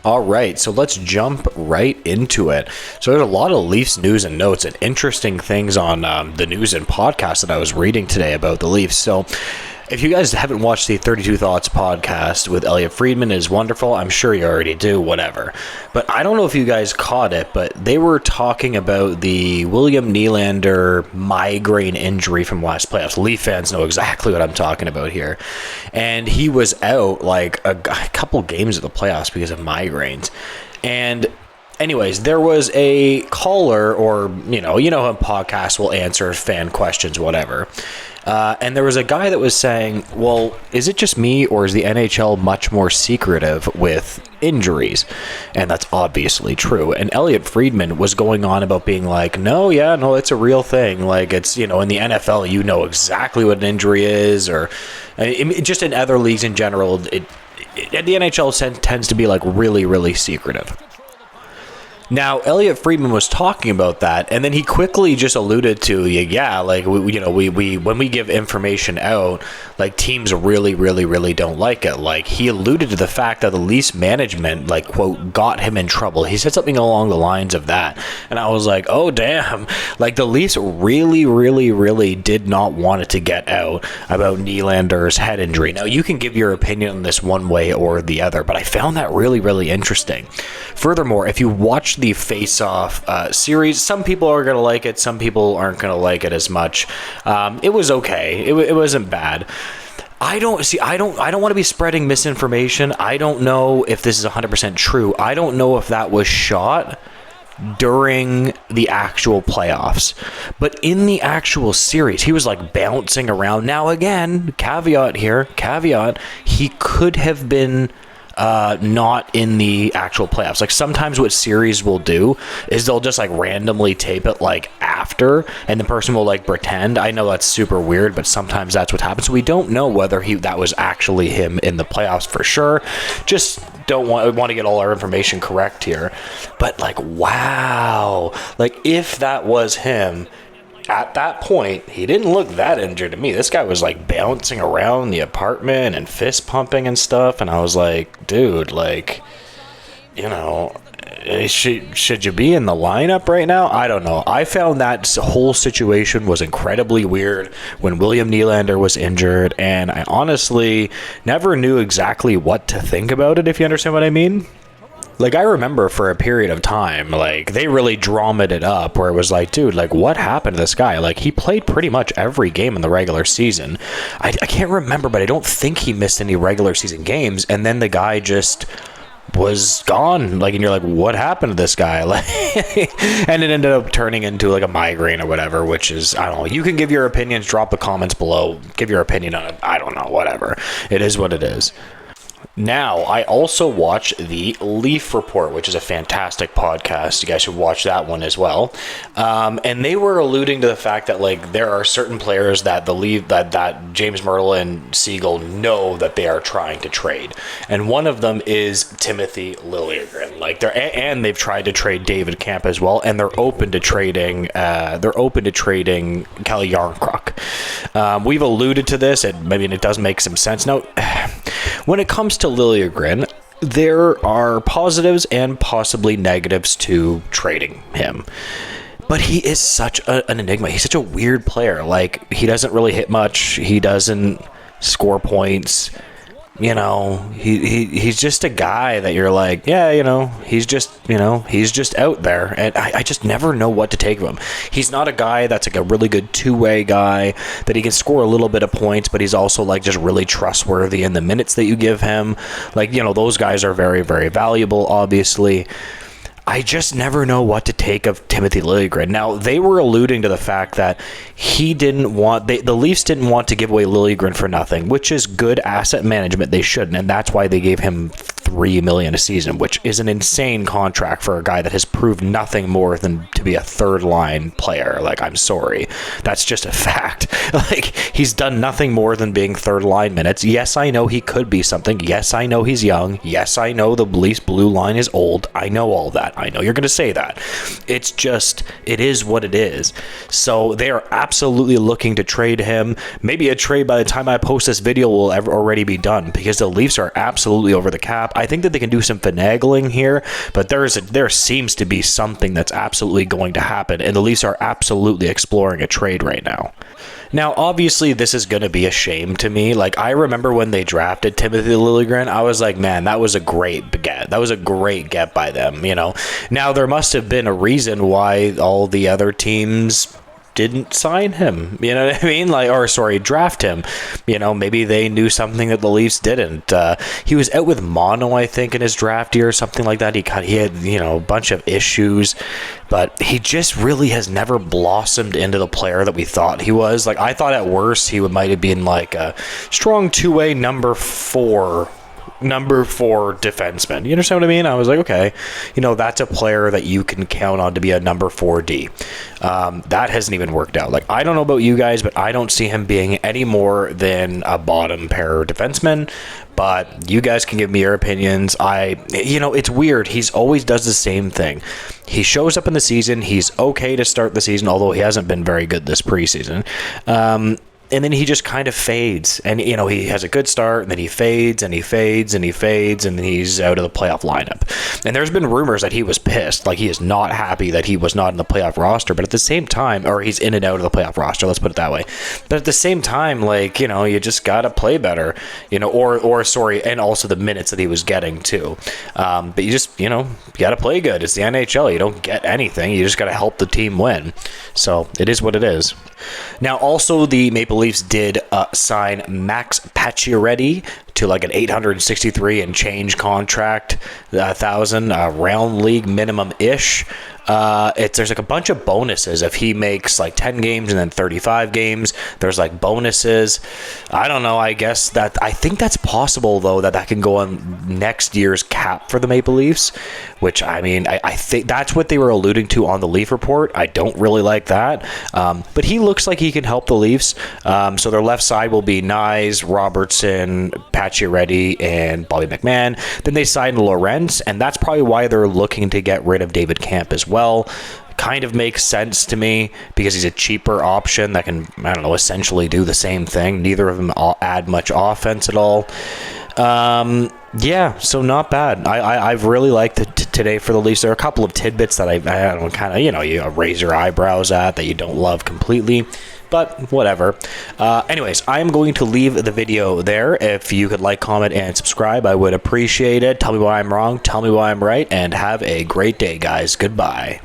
All right, so let's jump right into it. So there's a lot of Leafs news and notes and interesting things on the news and podcast that I was reading today about the Leafs. So if you guys haven't watched the 32 Thoughts podcast with Elliot Friedman, it is wonderful. I'm sure you already do, whatever. But I don't know if you guys caught it, but they were talking about the William Nylander migraine injury from last playoffs. Leaf fans know exactly what I'm talking about here. And he was out like a couple games of the playoffs because of migraines. And anyways, there was a caller, or, how a podcast will answer fan questions, whatever. And there was a guy that was saying, well, is it just me, or is the NHL much more secretive with injuries? And that's obviously true. And Elliot Friedman was going on about being like, no, it's a real thing. Like, it's, in the NFL, you know exactly what an injury is, or just in other leagues in general, the NHL tends to be like really, really secretive. Now, Elliot Friedman was talking about that, and then he quickly just alluded to, we when we give information out, like, teams really, really, really don't like it. Like, he alluded to the fact that the Leafs management, like, quote, got him in trouble. He said something along the lines of that, and I was like, oh, damn. Like, the Leafs really, really, really did not want it to get out about Nylander's head injury. Now, you can give your opinion on this one way or the other, but I found that really, really interesting. Furthermore, if you watch the Face-Off series, some people are going to like it, some people aren't going to like it as much. It was okay. It wasn't bad. I don't want to be spreading misinformation. I don't know if this is 100% true. I don't know if that was shot during the actual playoffs, but in the actual series, he was like bouncing around. Now, again, caveat, he could have been not in the actual playoffs. Like, sometimes what series will do is they'll just like randomly tape it like after, and the person will like pretend. I know that's super weird, but sometimes that's what happens. So we don't know whether that was actually him in the playoffs for sure. Just don't want to get all our information correct here. But like, wow, like if that was him, at that point, he didn't look that injured to me. This guy was like bouncing around the apartment and fist pumping and stuff. And I was like, dude, like, should you be in the lineup right now? I don't know. I found that whole situation was incredibly weird when William Nylander was injured. And I honestly never knew exactly what to think about it, if you understand what I mean. Like, I remember for a period of time, like, they really dramaed it up where it was like, dude, like, what happened to this guy? Like, he played pretty much every game in the regular season. I can't remember, but I don't think he missed any regular season games. And then the guy just was gone. Like, and you're like, what happened to this guy? Like, and it ended up turning into like a migraine or whatever, which is, I don't know. You can give your opinions, drop the comments below, give your opinion on it. I don't know, whatever. It is what it is. Now, I also watch the Leaf Report, which is a fantastic podcast. You guys should watch that one as well. And they were alluding to the fact that, like, there are certain players that that James Myrtle and Siegel know that they are trying to trade, and one of them is Timothy Liljegren. Like, they've tried to trade David Camp as well, and they're open to trading. They're open to trading Kelly Yarncroc. We've alluded to this, and maybe it does make some sense now. When it comes to Liljegren, there are positives and possibly negatives to trading him. But he is such an enigma. He's such a weird player. Like, he doesn't really hit much. He doesn't score points. He's just a guy that you're like, he's just out there. And I just never know what to take of him. He's not a guy that's like a really good two-way guy that he can score a little bit of points, but he's also like just really trustworthy in the minutes that you give him. Like, those guys are very, very valuable, obviously. I just never know what to take of Timothy Liljegren. Now, they were alluding to the fact that the Leafs didn't want to give away Liljegren for nothing, which is good asset management. They shouldn't, and that's why they gave him $3 million a season, which is an insane contract for a guy that has proved nothing more than to be a third-line player. Like, I'm sorry. That's just a fact. Like, he's done nothing more than being third-line minutes. Yes, I know he could be something. Yes, I know he's young. Yes, I know the Leafs blue line is old. I know all that. I know you're going to say that. It's just, it is what it is. So they are absolutely looking to trade him. Maybe a trade by the time I post this video will already be done, because the Leafs are absolutely over the cap. I think that they can do some finagling here, but there seems to be something that's absolutely going to happen, and the Leafs are absolutely exploring a trade right now. Now, obviously, this is going to be a shame to me. Like, I remember when they drafted Timothy Liljegren, I was like, man, that was a great get. That was a great get by them, you know. Now, there must have been a reason why all the other teams didn't sign him, you know what I mean? Draft him. You know, maybe they knew something that the Leafs didn't. He was out with mono, I think, in his draft year or something like that. He had, you know, a bunch of issues, but he just really has never blossomed into the player that we thought he was. Like, I thought at worst he might have been like a strong two-way number four defenseman. You understand what I mean? I was like, okay, you know, that's a player that you can count on to be a number 4D. That hasn't even worked out. Like, I don't know about you guys, but I don't see him being any more than a bottom pair defenseman. But you guys can give me your opinions. You know, it's weird. He's always does the same thing. He shows up in the season. He's okay to start the season, although he hasn't been very good this preseason. And then he just kind of fades. And, you know, he has a good start, and then he fades, and he fades, and he fades, and then he's out of the playoff lineup. And there's been rumors that he was pissed. Like, he is not happy that he was not in the playoff roster. But at the same time, or he's in and out of the playoff roster, let's put it that way. But at the same time, like, you know, you just got to play better, you know, and also the minutes that he was getting, too. But you just, you know, you got to play good. It's the NHL. You don't get anything. You just got to help the team win. So it is what it is. Now, also, the Maple Leafs did sign Max Pacioretty to like an $863 and change contract, 1,000 round league minimum ish. There's like a bunch of bonuses if he makes like 10 games and then 35 games. There's like bonuses. I don't know. I think that's possible though, that can go on next year's cap for the Maple Leafs, which I mean, I think that's what they were alluding to on the Leaf report. I don't really like that. But he looks like he can help the Leafs. So their left side will be Nyes, Robertson, Pacioretty, and Bobby McMahon. Then they signed Lorentz, and that's probably why they're looking to get rid of David Camp as well. Kind of makes sense to me because he's a cheaper option that can, I don't know, essentially do the same thing. Neither of them add much offense at all. Yeah, so not bad. I've really liked it today for the Leafs. There are a couple of tidbits that I don't kind of, you know, you raise your eyebrows at that you don't love completely. But whatever. Anyways, I'm going to leave the video there. If you could like, comment, and subscribe, I would appreciate it. Tell me why I'm wrong. Tell me why I'm right. And have a great day, guys. Goodbye.